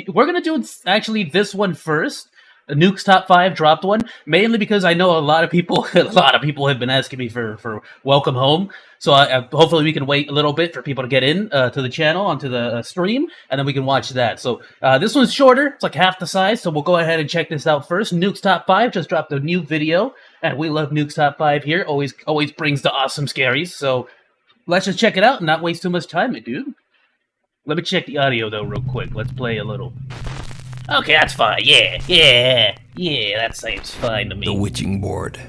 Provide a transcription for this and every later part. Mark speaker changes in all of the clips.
Speaker 1: we're gonna do actually this one first. Nuke's top 5 dropped one, mainly because I know a lot of people have been asking me for Welcome Home. So hopefully we can wait a little bit for people to get in to the channel, onto the stream, and then we can watch that. So this one's shorter. It's like half the size, so we'll go ahead and check this out first. Nuke's top 5 just dropped a new video, and we love Nuke's top 5 here. Always brings the awesome scaries. So let's just check it out and not waste too much time, dude. Let me check the audio, though, real quick. Let's play a little. Okay, that's fine. Yeah, that seems fine to me.
Speaker 2: The Witching Board.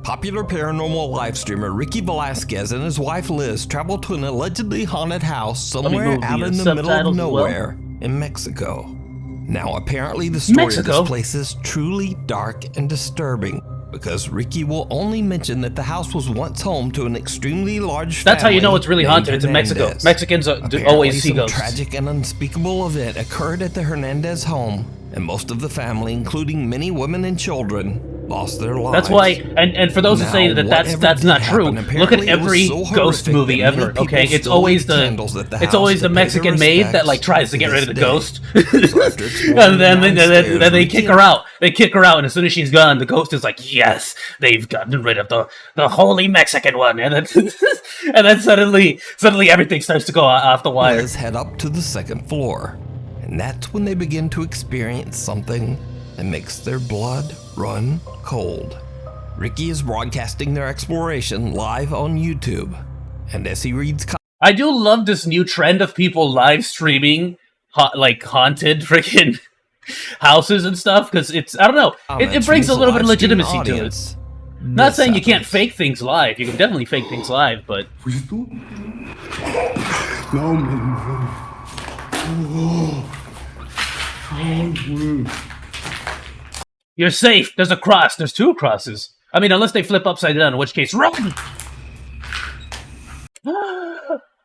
Speaker 2: Popular paranormal live streamer Ricky Velasquez and his wife Liz traveled to an allegedly haunted house somewhere out in the middle of nowhere in Mexico. Now, apparently the story of this place is truly dark and disturbing, because Ricky will only mention that the house was once home to an extremely large family.
Speaker 1: That's how you know it's really haunted. It's in Mexico. Mexicans always see ghosts.
Speaker 2: A tragic and unspeakable event occurred at the Hernandez home, and most of the family, including many women and children, lost their lives.
Speaker 1: That's why, and for those who say that that's not true, look at every ghost movie ever. Okay, it's always the Mexican maid that like tries to get rid of the ghost, and then they kick her out. They kick her out, and as soon as she's gone, the ghost is like, yes, they've gotten rid of the holy Mexican one, and then suddenly everything starts to go off the wire.
Speaker 2: Let's head up to the second floor, and that's when they begin to experience something that makes their blood run cold. Ricky is broadcasting their exploration live on YouTube, and as he reads,
Speaker 1: I do love this new trend of people live streaming like haunted freaking houses and stuff, because it's, I don't know, it brings a little bit of legitimacy to it. Not saying you can't fake things live. You can definitely fake things live, but you're safe. There's a cross. There's 2 crosses. I mean, unless they flip upside down, in which case, run!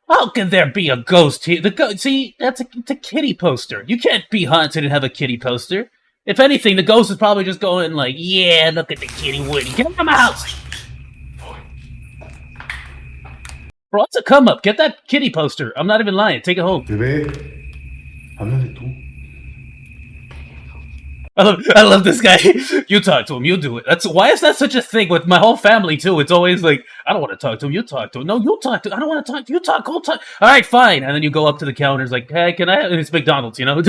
Speaker 1: How can there be a ghost here? See, it's a kitty poster. You can't be haunted and have a kitty poster. If anything, the ghost is probably just going like, yeah, look at the kitty Woody. Get out of my house! Bro, it's a come up. Get that kitty poster. I'm not even lying. Take it home. I love this guy. You talk to him, you do it. Why is that such a thing with my whole family too? It's always like, I don't want to talk to him, you talk to him. No, you talk to him. I don't want to talk to you. Talk, go talk. All right, fine. And then you go up to the counters like, hey, can I have... It's McDonald's, you know?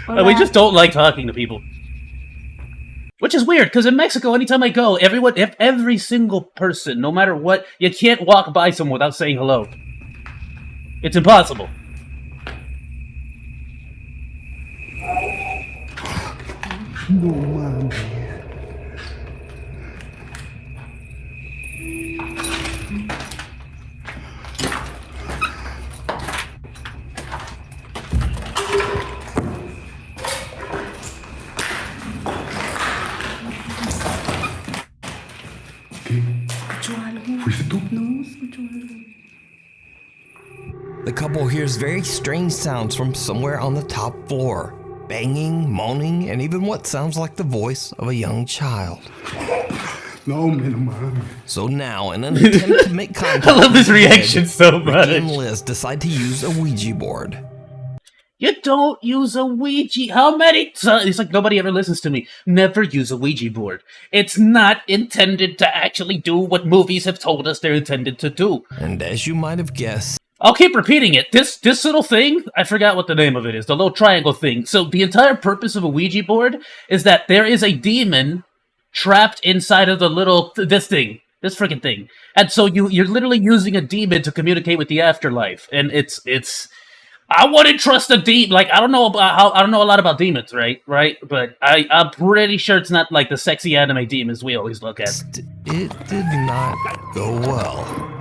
Speaker 1: And we just don't like talking to people. Which is weird, because in Mexico, anytime I go, every single person, no matter what, you can't walk by someone without saying hello. It's impossible.
Speaker 3: No mames. ¿Qué?
Speaker 4: ¿Escuchó algo?
Speaker 3: ¿Fuiste tú?
Speaker 4: No, escuchó algo.
Speaker 2: the couple hears very strange sounds from somewhere on the top floor. Banging, moaning, and even what sounds like the voice of a young child.
Speaker 3: No, man, no mames.
Speaker 2: So now, in an attempt to make contact,
Speaker 1: I love his reaction so much.
Speaker 2: Ricky and Liz decide to use a Ouija board.
Speaker 1: You don't use a Ouija. How many times? It's like nobody ever listens to me. Never use a Ouija board. It's not intended to actually do what movies have told us they're intended to do.
Speaker 2: And as you might have guessed,
Speaker 1: I'll keep repeating it. This little thing, I forgot what the name of it is, the little triangle thing. So the entire purpose of a Ouija board is that there is a demon trapped inside of the little, this freaking thing. And so you're literally using a demon to communicate with the afterlife. And it's, I wouldn't trust a demon. Like, I don't know a lot about demons, right? But I'm pretty sure it's not like the sexy anime demons we always look at.
Speaker 2: it did not go well.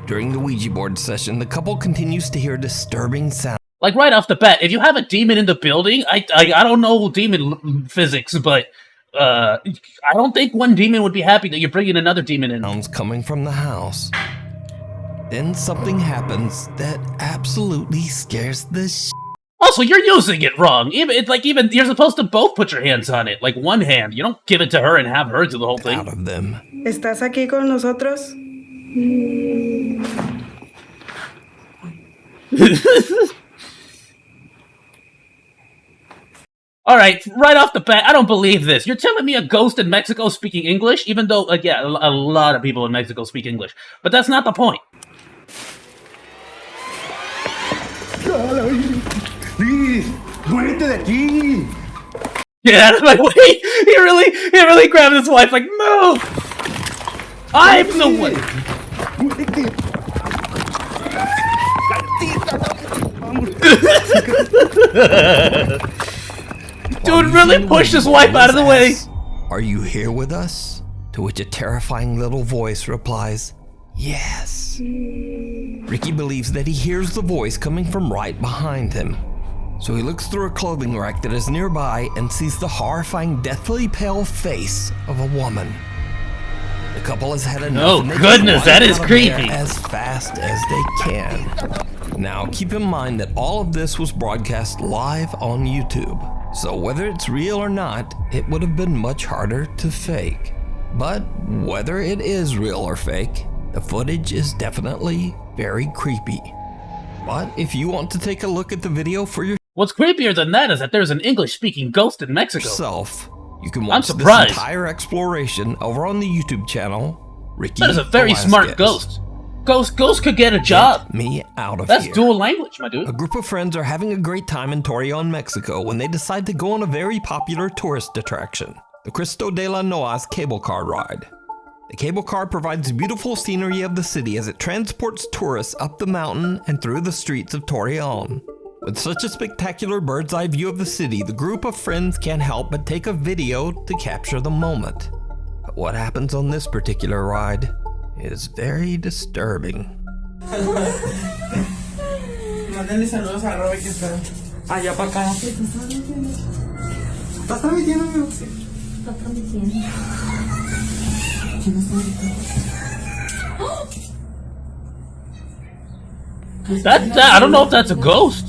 Speaker 2: During the Ouija board session, the couple continues to hear disturbing sounds.
Speaker 1: Like, right off the bat, if you have a demon in the building, I don't know demon physics, but I don't think one demon would be happy that you're bringing another demon in.
Speaker 2: Sounds coming from the house. Then something happens that absolutely scares the shit.
Speaker 1: Also, you're using it wrong. Even you're supposed to both put your hands on it, like one hand. You don't give it to her and have her do the whole thing.
Speaker 2: Out of them.
Speaker 4: ¿Estás aquí con nosotros?
Speaker 1: Alright, right off the bat, I don't believe this. You're telling me a ghost in Mexico speaking English? Even though, yeah, a lot of people in Mexico speak English. But that's not the point.
Speaker 3: ¡Muérete de aquí!
Speaker 1: Get out of my way! He really grabbed his wife like, move! I'm the one! Dude really pushed his wife out of the way!
Speaker 2: Are you here with us? To which a terrifying little voice replies, yes. Ricky believes that he hears the voice coming from right behind him. So he looks through a clothing rack that is nearby and sees the horrifying, deathly pale face of a woman. The couple has had enough.
Speaker 1: Oh goodness, that is creepy.
Speaker 2: As fast as they can. Now, keep in mind that all of this was broadcast live on YouTube. So whether it's real or not, it would have been much harder to fake. But whether it is real or fake, the footage is definitely very creepy. But if you want to take a look at the video for yourself,
Speaker 1: what's creepier than that is that there's an English-speaking ghost in Mexico.
Speaker 2: You can watch this entire exploration over on the YouTube channel, Ricky
Speaker 1: That is a very smart ghost. Ghost could get a job.
Speaker 2: Get me out of
Speaker 1: That's
Speaker 2: here.
Speaker 1: dual language, my dude.
Speaker 2: A group of friends are having a great time in Torreon, Mexico when they decide to go on a very popular tourist attraction, the Cristo de la Noa's cable car ride. The cable car provides beautiful scenery of the city as it transports tourists up the mountain and through the streets of Torreon. With such a spectacular bird's eye view of the city, the group of friends can't help but take a video to capture the moment. But what happens on this particular ride is very disturbing.
Speaker 5: Mándale saludos a Robert que está allá para acá. ¿Estás transmitiendo, amigo? Sí. Está transmitiendo. ¿Quién está
Speaker 1: gritando? I don't know if that's a ghost.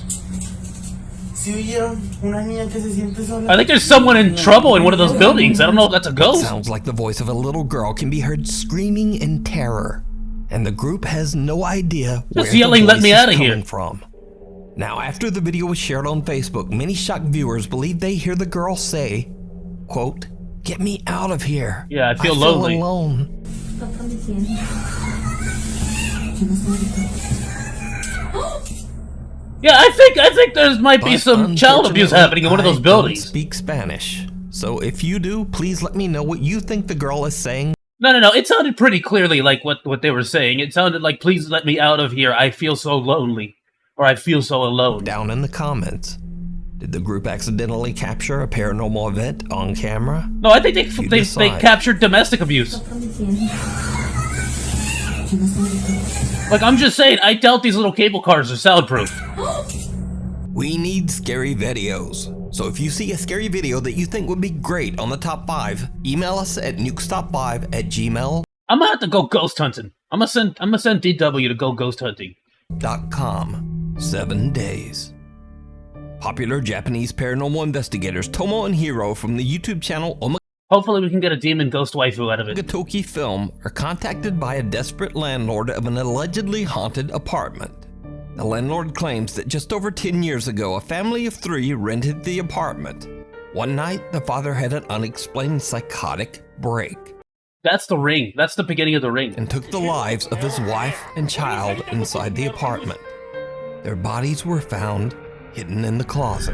Speaker 5: Sí, oyeron una niña que se siente sola.
Speaker 1: I think there's someone in trouble in one of those buildings. I don't know if that's a ghost.
Speaker 2: It sounds like the voice of a little girl can be heard screaming in terror, and the group has no idea where
Speaker 1: Just yelling,
Speaker 2: the
Speaker 1: "Let me
Speaker 2: voice
Speaker 1: out
Speaker 2: is
Speaker 1: of here."
Speaker 2: coming from. Now, after the video was shared on Facebook, many shocked viewers believe they hear the girl say, quote, "Get me out of here.
Speaker 1: Yeah, I feel lonely."
Speaker 2: Alone."
Speaker 1: Yeah, I think there might be some child abuse happening in one of those buildings.
Speaker 2: I don't speak Spanish, so if you do, please let me know what you think the girl is saying.
Speaker 1: No. It sounded pretty clearly like what they were saying. It sounded like, "Please let me out of here. I feel so lonely," or "I feel so alone."
Speaker 2: Down in the comments. Did the group accidentally capture a paranormal event on camera?
Speaker 1: No, I think they captured domestic abuse. Like, I'm just saying, I doubt these little cable cars are soundproof.
Speaker 2: We need scary videos. So if you see a scary video that you think would be great on the top 5, email us at nukestop5@gmail.com.
Speaker 1: I'm gonna have to go ghost hunting. I'm gonna send DW to go ghost hunting.
Speaker 2: 7 days. Popular Japanese paranormal investigators Tomo and Hiro from the YouTube channel
Speaker 1: Hopefully we can get a demon ghost waifu out of it.
Speaker 2: Omagatoki Film are contacted by a desperate landlord of an allegedly haunted apartment. The landlord claims that just over 10 years ago, a family of 3 rented the apartment. One night, the father had an unexplained psychotic break.
Speaker 1: That's the ring. That's the beginning of the ring.
Speaker 2: And took the lives of his wife and child inside the apartment. Their bodies were found hidden in the closet.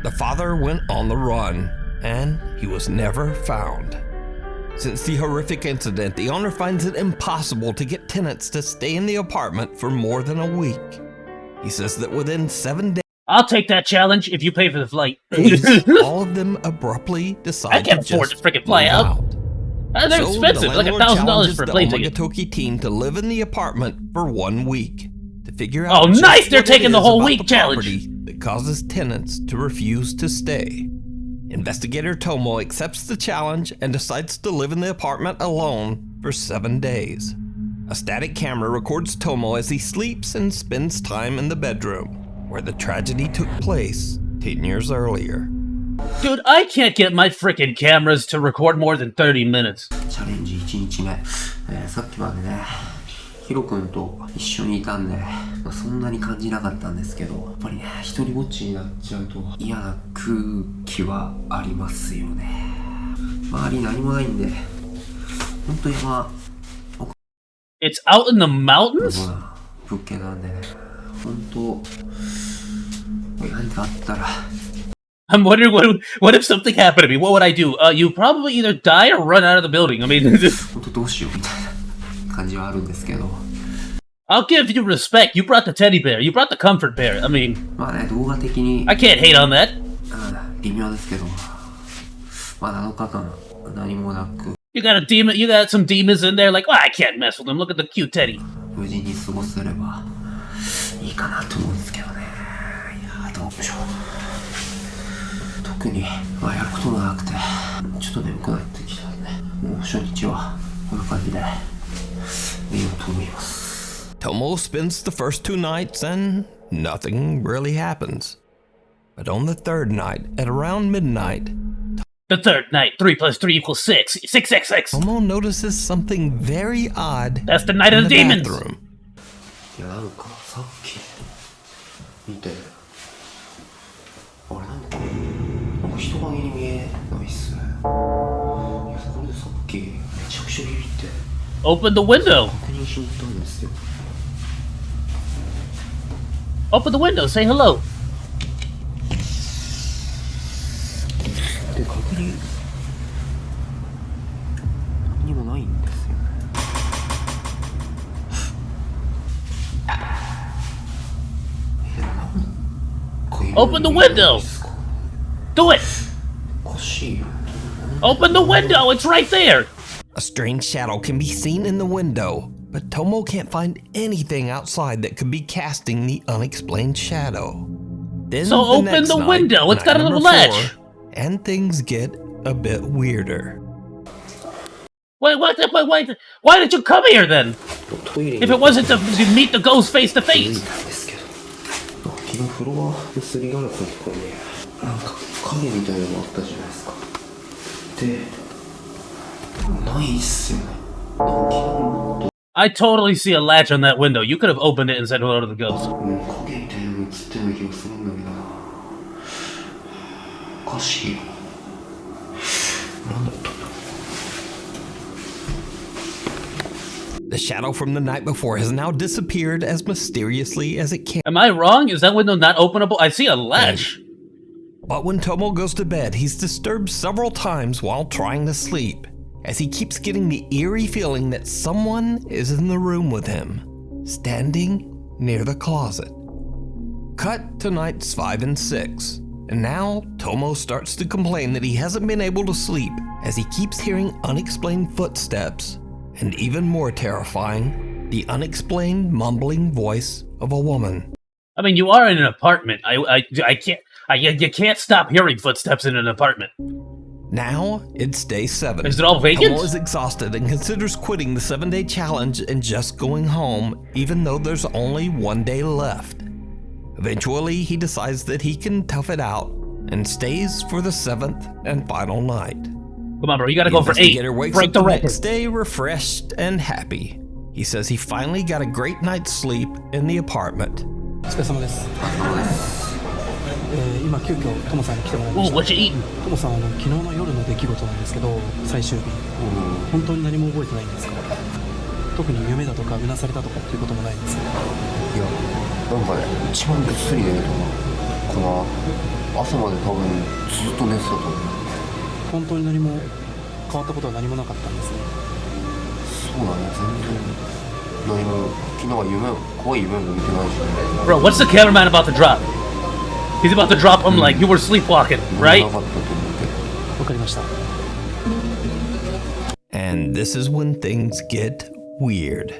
Speaker 2: The father went on the run, and he was never found. Since the horrific incident, the owner finds it impossible to get tenants to stay in the apartment for more than a week. He says that within 7 days,
Speaker 1: I'll take that challenge if you pay for the flight.
Speaker 2: all of them abruptly decide
Speaker 1: I can't afford to freaking fly out. They're expensive, like $1,000 for a plane ticket.
Speaker 2: The Omagatoki team to live in the apartment for 1 week to figure out.
Speaker 1: Oh, nice! They're taking the whole week challenge.
Speaker 2: That causes tenants to refuse to stay. Investigator Tomo accepts the challenge and decides to live in the apartment alone for 7 days. A static camera records Tomo as he sleeps and spends time in the bedroom, where the tragedy took place 10 years earlier.
Speaker 1: Dude, I can't get my frickin' cameras to record more than 30 minutes.
Speaker 6: チャレンジ1日目、さっきまでね、ヒロ君と一緒にいたんで、まあ、そんなに感じなかったんですけど、やっぱりね、一人ぼっちになっちゃうと嫌な空気はありますよね。周り何もないんで、ほんと山。
Speaker 1: It's out in the mountains?
Speaker 6: 物件なんでね、ほんと何かあったら。
Speaker 1: I'm wondering what if something happened to me? What would I do? You probably either die or run out of the building. I mean,
Speaker 6: ほんとどうしようみたいな感じはあるんですけど。
Speaker 1: I'll give you respect. You brought the teddy bear. You brought the comfort bear. I mean,
Speaker 6: まあね、動画的に
Speaker 1: I can't hate on that.
Speaker 6: 微妙ですけど、まあ7日間何もなく
Speaker 1: You got some demons in there. Like, oh, I can't mess with them. Look at the cute teddy.
Speaker 6: 無事に過ごせればいいかなと思うんですけどね。いやどうでしょう。特にまあやることもなくて、ちょっと眠くなってきたんで、もう初日はこういう感じで寝ようと思います。
Speaker 2: Tomo spends the first 2 nights and nothing really happens. But on the third night, at around midnight,
Speaker 1: The third night, 3 plus 3 equals 6. 666.
Speaker 2: Tomo notices something very odd.
Speaker 1: That's the night of the demons.
Speaker 2: Bathroom.
Speaker 6: いやなんかさっき見て、あれなんか人影に見えないっすね。いやそれでさっきめちゃくちゃビビって
Speaker 1: Open the window.
Speaker 6: 確認しに行ったんですよ。
Speaker 1: Open the window. Say hello.
Speaker 6: で確認もないんですよね。
Speaker 1: Open the window. Do it.
Speaker 6: おかしいよ。
Speaker 1: Open the window. It's right there.
Speaker 2: A strange shadow can be seen in the window, but Tomo can't find anything outside that could be casting the unexplained shadow. Then
Speaker 1: So
Speaker 2: the
Speaker 1: open
Speaker 2: next
Speaker 1: the
Speaker 2: night,
Speaker 1: window. It's got a
Speaker 2: night
Speaker 1: little
Speaker 2: number
Speaker 1: latch.
Speaker 2: 4, and things get a bit weirder.
Speaker 1: Wait, why did you come here then?
Speaker 6: トイレに
Speaker 1: If it wasn't to meet the ghost face to
Speaker 6: 着い
Speaker 1: face.
Speaker 6: たんですけど、昨日フロアのすりガラスのところになんか影みたいなのがあったじゃないですか。で、ないっすよね。なんか昨日もっと
Speaker 1: I totally see a latch on that window. You could have opened it and said hello to the ghost.
Speaker 6: 影みたいなの映ってない気がするんだけどな。おかしいよ。なんだったんだ。
Speaker 2: The shadow from the night before has now disappeared as mysteriously as it can.
Speaker 1: Am I wrong? Is that window not openable? I see a latch.
Speaker 2: But when Tomo goes to bed, he's disturbed several times while trying to sleep, as he keeps getting the eerie feeling that someone is in the room with him, standing near the closet. Cut to nights 5 and 6, and now Tomo starts to complain that he hasn't been able to sleep as he keeps hearing unexplained footsteps, and even more terrifying, the unexplained mumbling voice of a woman.
Speaker 1: I mean, you are in an apartment. You can't stop hearing footsteps in an apartment.
Speaker 2: Now, it's day 7.
Speaker 1: Is it all vacant?
Speaker 2: Tomo is exhausted and considers quitting the 7-day challenge and just going home, even though there's only 1 day left. Eventually, he decides that he can tough it out and stays for the 7th and final night.
Speaker 1: Come on, bro. You gotta
Speaker 2: The
Speaker 1: go for 8.
Speaker 2: investigator wakes
Speaker 1: Break
Speaker 2: up
Speaker 1: the
Speaker 2: the
Speaker 1: record.
Speaker 2: next day refreshed and happy. He says he finally got a great night's sleep in the apartment.
Speaker 7: お疲れ様です。今急遽トモさんに来てもらいま
Speaker 1: Ooh,
Speaker 7: した。
Speaker 1: what you eating?
Speaker 7: トモさん昨日の夜の出来事なんですけど、最終日、本当に何も覚えてないんですか？特に夢だとかうなされたとかっていうこともないんですか？
Speaker 6: いや、なんかね、一番ぐっすり寝るとかな。朝まで多分ずっと寝てたと思う。
Speaker 7: 本当に何も変わったことは何もなかったんですね。
Speaker 6: そうだね、全然何も。昨日は怖い夢も見てないしね。
Speaker 1: Bro, what's the cameraman about to drop? He's about to drop him like you were sleepwalking, right?
Speaker 6: なかったと思うけど。
Speaker 7: わかりました。
Speaker 2: And this is when things get weird.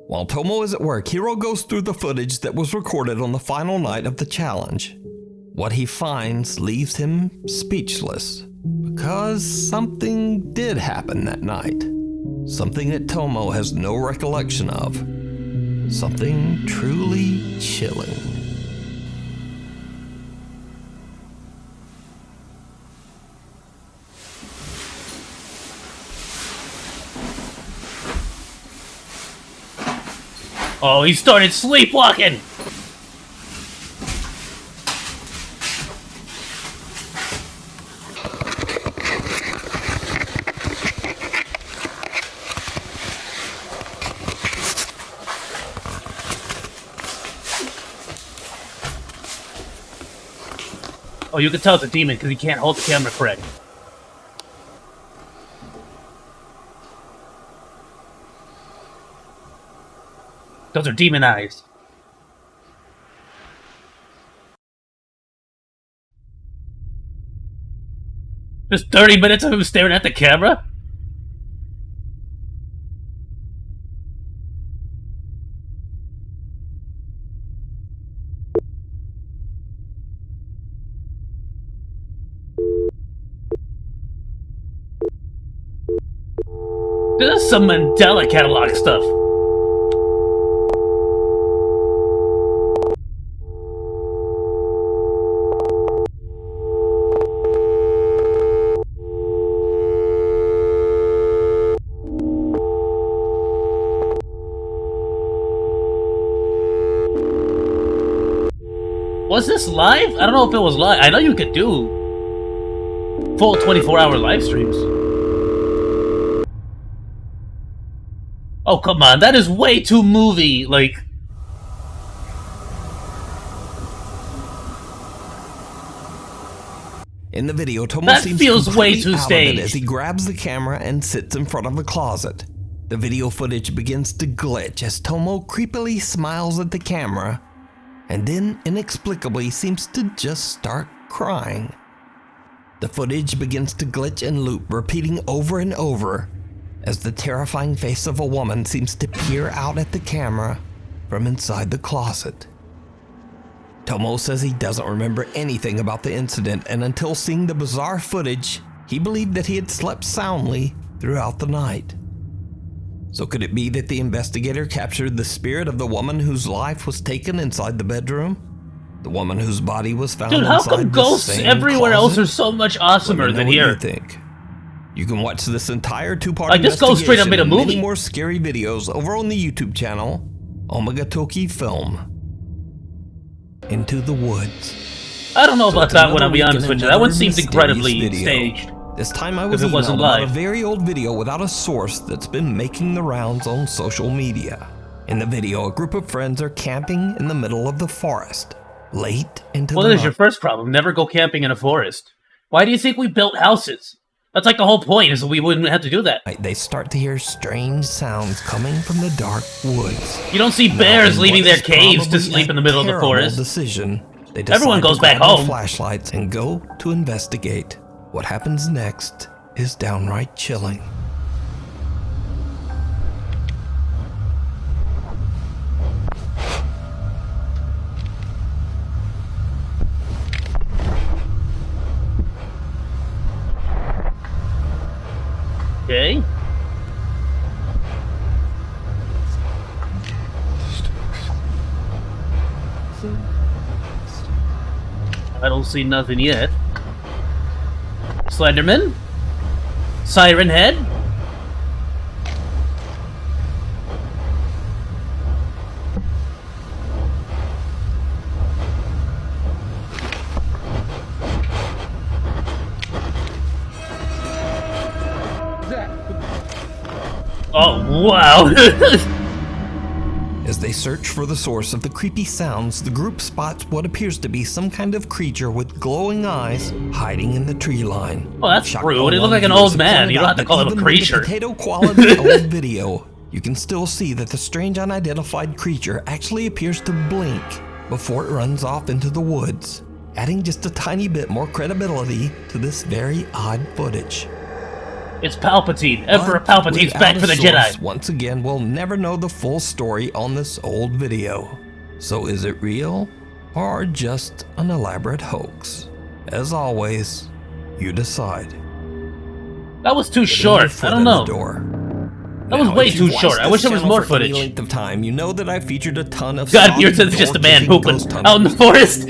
Speaker 2: While Tomo is at work, Hiro goes through the footage that was recorded on the final night of the challenge. What he finds leaves him speechless, because something did happen that night. Something that Tomo has no recollection of. Something truly chilling.
Speaker 1: Oh, he started sleepwalking! Oh, you can tell it's a demon because he can't hold the camera correct. Those are demon eyes. Just 30 minutes of him staring at the camera? This is some Mandela catalog stuff. Was this live? I don't know if it was live. I know you could do full 24-hour live streams. Oh, come on. That is way too movie. Like...
Speaker 2: In the video, Tomo
Speaker 1: that
Speaker 2: seems
Speaker 1: feels way
Speaker 2: completely
Speaker 1: too
Speaker 2: out of
Speaker 1: staged.
Speaker 2: it as he grabs the camera and sits in front of the closet. The video footage begins to glitch as Tomo creepily smiles at the camera and then inexplicably seems to just start crying. The footage begins to glitch and loop, repeating over and over as the terrifying face of a woman seems to peer out at the camera from inside the closet. Tomo says he doesn't remember anything about the incident, and until seeing the bizarre footage, he believed that he had slept soundly throughout the night. So could it be that the investigator captured the spirit of the woman whose life was taken inside the bedroom? The woman whose body was found
Speaker 1: Dude, how
Speaker 2: inside
Speaker 1: come
Speaker 2: the
Speaker 1: ghosts
Speaker 2: same
Speaker 1: everywhere else
Speaker 2: closet?
Speaker 1: are so much awesomer than
Speaker 2: What
Speaker 1: here?
Speaker 2: do you think? You can watch this entire two-part
Speaker 1: Like, this goes straight up in a
Speaker 2: and
Speaker 1: movie.
Speaker 2: many more scary videos over on the YouTube channel, Omega Toki Film. Into the Woods.
Speaker 1: I don't know about that one,
Speaker 2: Another
Speaker 1: I'll be
Speaker 2: week
Speaker 1: honest
Speaker 2: in
Speaker 1: with you. That one
Speaker 2: another
Speaker 1: seems
Speaker 2: mysterious
Speaker 1: incredibly
Speaker 2: video.
Speaker 1: staged.
Speaker 2: This time I was
Speaker 1: If it wasn't
Speaker 2: emailed about
Speaker 1: live.
Speaker 2: a very old video without a source that's been making the rounds on social media. In the video, a group of friends are camping in the middle of the forest, late into
Speaker 1: Well,
Speaker 2: the
Speaker 1: there's
Speaker 2: night.
Speaker 1: your first problem. Never go camping in a forest. Why do you think we built houses? That's like the whole point, is that we wouldn't have to do that.
Speaker 2: They start to hear strange sounds coming from the dark woods.
Speaker 1: You don't see
Speaker 2: Now,
Speaker 1: bears
Speaker 2: in
Speaker 1: leaving
Speaker 2: what
Speaker 1: their
Speaker 2: is
Speaker 1: caves to
Speaker 2: probably
Speaker 1: sleep
Speaker 2: a
Speaker 1: in the middle of the
Speaker 2: terrible
Speaker 1: forest.
Speaker 2: Decision, they decide
Speaker 1: Everyone goes
Speaker 2: to
Speaker 1: back
Speaker 2: grab their
Speaker 1: home.
Speaker 2: flashlights and go to investigate. What happens next is downright chilling.
Speaker 1: Okay. I don't see nothing yet. Slenderman? Siren Head? Oh, wow!
Speaker 2: As they search for the source of the creepy sounds, the group spots what appears to be some kind of creature with glowing eyes hiding in the tree line.
Speaker 1: Oh, that's
Speaker 2: Shocked
Speaker 1: rude. It
Speaker 2: by
Speaker 1: looked like an
Speaker 2: viewers
Speaker 1: old
Speaker 2: have
Speaker 1: man.
Speaker 2: pointed
Speaker 1: You don't
Speaker 2: out
Speaker 1: have to
Speaker 2: that
Speaker 1: call him a
Speaker 2: even with the
Speaker 1: creature.
Speaker 2: potato quality old video, you can still see that the strange unidentified creature actually appears to blink before it runs off into the woods, adding just a tiny bit more credibility to this very odd footage.
Speaker 1: It's Palpatine. Emperor
Speaker 2: But
Speaker 1: Palpatine's
Speaker 2: without
Speaker 1: back
Speaker 2: a
Speaker 1: for the
Speaker 2: source,
Speaker 1: Jedi.
Speaker 2: Once again, we'll never know the full story on this old video. So is it real or just an elaborate hoax? As always, you decide.
Speaker 1: That was too
Speaker 2: Putting
Speaker 1: short.
Speaker 2: your foot
Speaker 1: I don't
Speaker 2: in the
Speaker 1: know.
Speaker 2: door.
Speaker 1: That was
Speaker 2: Now,
Speaker 1: way
Speaker 2: if
Speaker 1: too
Speaker 2: you've
Speaker 1: short.
Speaker 2: watched
Speaker 1: I wish
Speaker 2: this
Speaker 1: there was
Speaker 2: channel
Speaker 1: more
Speaker 2: for any
Speaker 1: footage.
Speaker 2: length of time, you know that I featured a ton of
Speaker 1: God,
Speaker 2: solid
Speaker 1: you're just a man
Speaker 2: door-kicking
Speaker 1: pooping
Speaker 2: ghost
Speaker 1: out in the
Speaker 2: hunters.
Speaker 1: forest.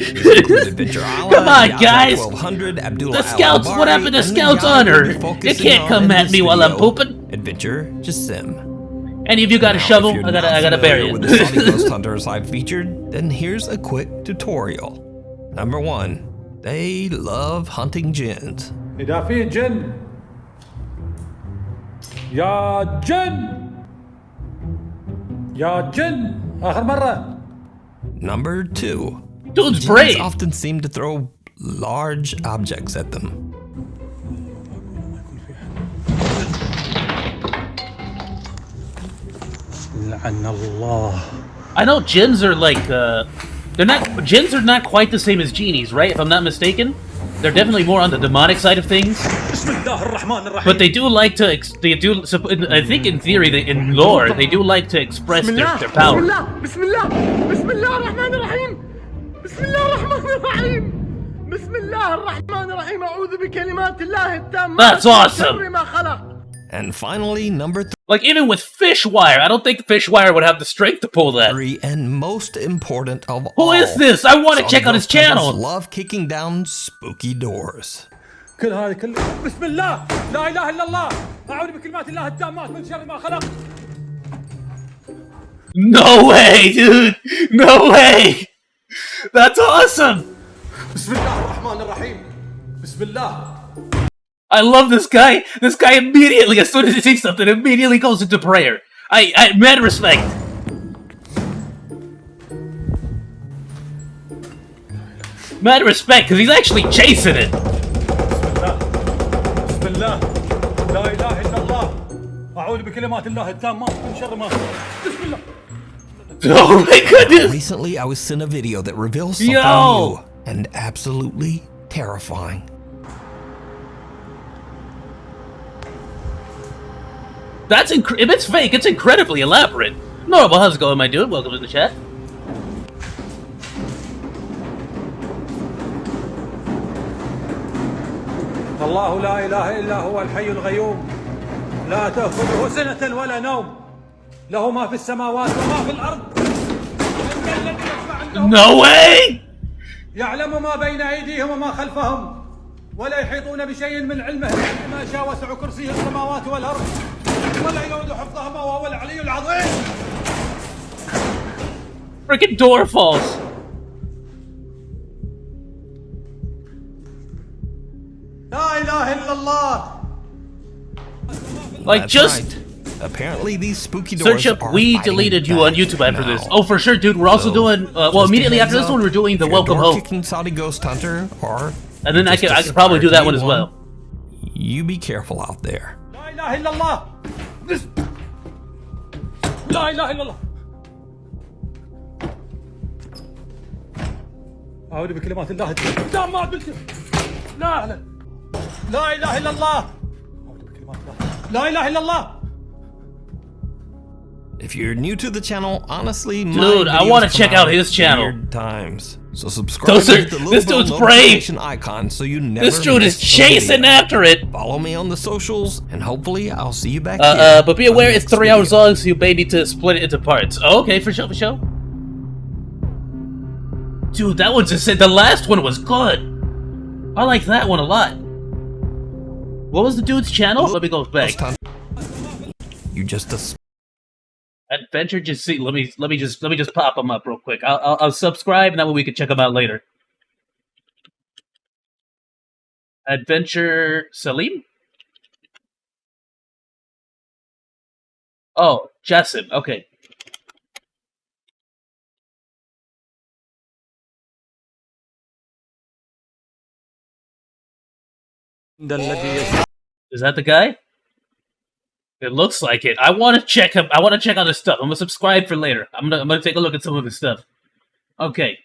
Speaker 2: Adventure Island,
Speaker 1: Come on,
Speaker 2: Yazak
Speaker 1: guys.
Speaker 2: 1200, Abdullah
Speaker 1: The scouts,
Speaker 2: Al-Abari,
Speaker 1: what happened to
Speaker 2: and the
Speaker 1: Scouts
Speaker 2: guy we'll
Speaker 1: Honor?
Speaker 2: be
Speaker 1: You
Speaker 2: focusing
Speaker 1: can't
Speaker 2: on
Speaker 1: come
Speaker 2: in
Speaker 1: at
Speaker 2: this
Speaker 1: me while I'm
Speaker 2: video,
Speaker 1: pooping.
Speaker 2: Adventure Jasim.
Speaker 1: Any of you got a
Speaker 2: Now,
Speaker 1: shovel?
Speaker 2: if you're
Speaker 1: I
Speaker 2: not
Speaker 1: gotta bury
Speaker 2: familiar
Speaker 1: it.
Speaker 2: with the Saudi ghost hunters I've featured, then here's a quick tutorial. Number 1, they love hunting jinns.
Speaker 8: إذا في جن يا جن يا جن آخر مرة.
Speaker 2: Number 2,
Speaker 1: Dude's
Speaker 2: jinns
Speaker 1: brave.
Speaker 2: often seem to throw large objects at them.
Speaker 7: لعن الله.
Speaker 1: I know jinns are like, jinns are not quite the same as genies, right? If I'm not mistaken. They're definitely more on the demonic side of things. But they do like to, I think in theory, in lore, they do like to express their power. That's awesome!
Speaker 2: And finally, number 3.
Speaker 1: Like, even with Fishwire, I don't think Fishwire would have the strength to pull that.
Speaker 2: And most important of all.
Speaker 1: Who is this? I want to check out his
Speaker 2: Saudi ghost
Speaker 1: channel!
Speaker 2: hunters love kicking down spooky doors.
Speaker 8: كل هذه كل بسم الله لا إله إلا الله أعوذ بكلمات الله التامات من شر ما خلق.
Speaker 1: No way, dude! No way! That's awesome!
Speaker 8: بسم الله الرحمن الرحيم. بسم الله.
Speaker 1: I love this guy. This guy immediately, as soon as he sees something, immediately goes into prayer. I mad respect. Mad respect, because he's actually chasing it.
Speaker 8: بسم الله لا إله إلا الله أعوذ بكلمات الله التامات من شر ما خلق. بسم الله.
Speaker 1: Oh my goodness!
Speaker 2: Recently, I was sent a video that reveals something
Speaker 1: Yo!
Speaker 2: new and absolutely terrifying.
Speaker 1: That's if it's fake, it's incredibly elaborate. Normal, how's it going, my dude? Welcome to the chat.
Speaker 8: الله لا إله إلا هو الحي القيوم لا تأخذه سنة ولا نوم له ما في السماوات وما في الأرض.
Speaker 1: No way!
Speaker 8: يعلم ما بين أيديهم وما خلفهم ولا يحيطون بشيء من علمه إلا ما شاء وسع كرسيه السماوات والأرض ولا يؤود حفظهما وهو العلي العظيم.
Speaker 1: Freaking door falls.
Speaker 8: لا إله إلا الله.
Speaker 1: Like,
Speaker 2: That's
Speaker 1: just
Speaker 2: right. Apparently, these spooky doors
Speaker 1: search up
Speaker 2: are
Speaker 1: "We
Speaker 2: fighting
Speaker 1: deleted you" on
Speaker 2: back
Speaker 1: YouTube after
Speaker 2: now.
Speaker 1: this. Oh, for sure, dude. We're also
Speaker 2: So,
Speaker 1: doing well.
Speaker 2: just a
Speaker 1: Immediately after
Speaker 2: heads
Speaker 1: this one,
Speaker 2: up,
Speaker 1: we're doing the
Speaker 2: if you're a
Speaker 1: Welcome Home,
Speaker 2: door-kicking Saudi ghost hunter, or
Speaker 1: and then I
Speaker 2: just
Speaker 1: could probably do
Speaker 2: aspire
Speaker 1: that one
Speaker 2: to
Speaker 1: as
Speaker 2: be
Speaker 1: well.
Speaker 2: You be careful out there.
Speaker 8: لا إله إلا الله. لا إله إلا الله. أعوذ بكلمات الله التامات من شر. لا إله إلا الله. أعوذ بكلمات الله. لا إله إلا الله.
Speaker 2: If you're new to the channel, honestly,
Speaker 1: Dude, I want to check out his channel.
Speaker 2: Weird times. So subscribe
Speaker 1: Those
Speaker 2: to
Speaker 1: are-
Speaker 2: the little
Speaker 1: this
Speaker 2: bell
Speaker 1: dude's brave.
Speaker 2: notification icon so you never
Speaker 1: This dude is
Speaker 2: miss a
Speaker 1: chasing
Speaker 2: video.
Speaker 1: after it.
Speaker 2: Follow me on the socials, and hopefully I'll see you back here.
Speaker 1: But be
Speaker 2: on
Speaker 1: aware
Speaker 2: the
Speaker 1: it's
Speaker 2: next
Speaker 1: 3 hours
Speaker 2: video.
Speaker 1: long, so you may need to split it into parts. Oh, okay, for sure, for sure. Dude, that one's insane. The last one was good. I like that one a lot. What was the dude's channel? Let me go back.
Speaker 2: You just
Speaker 1: Adventure, just see. Let me just pop them up real quick. I'll subscribe, and that way we can check them out later. Adventure Salim. Oh, Jason. Okay. Is that the guy? It looks like it. I want to check him. I want to check out his stuff. I'm gonna subscribe for later. I'm gonna take a look at some of his stuff. Okay.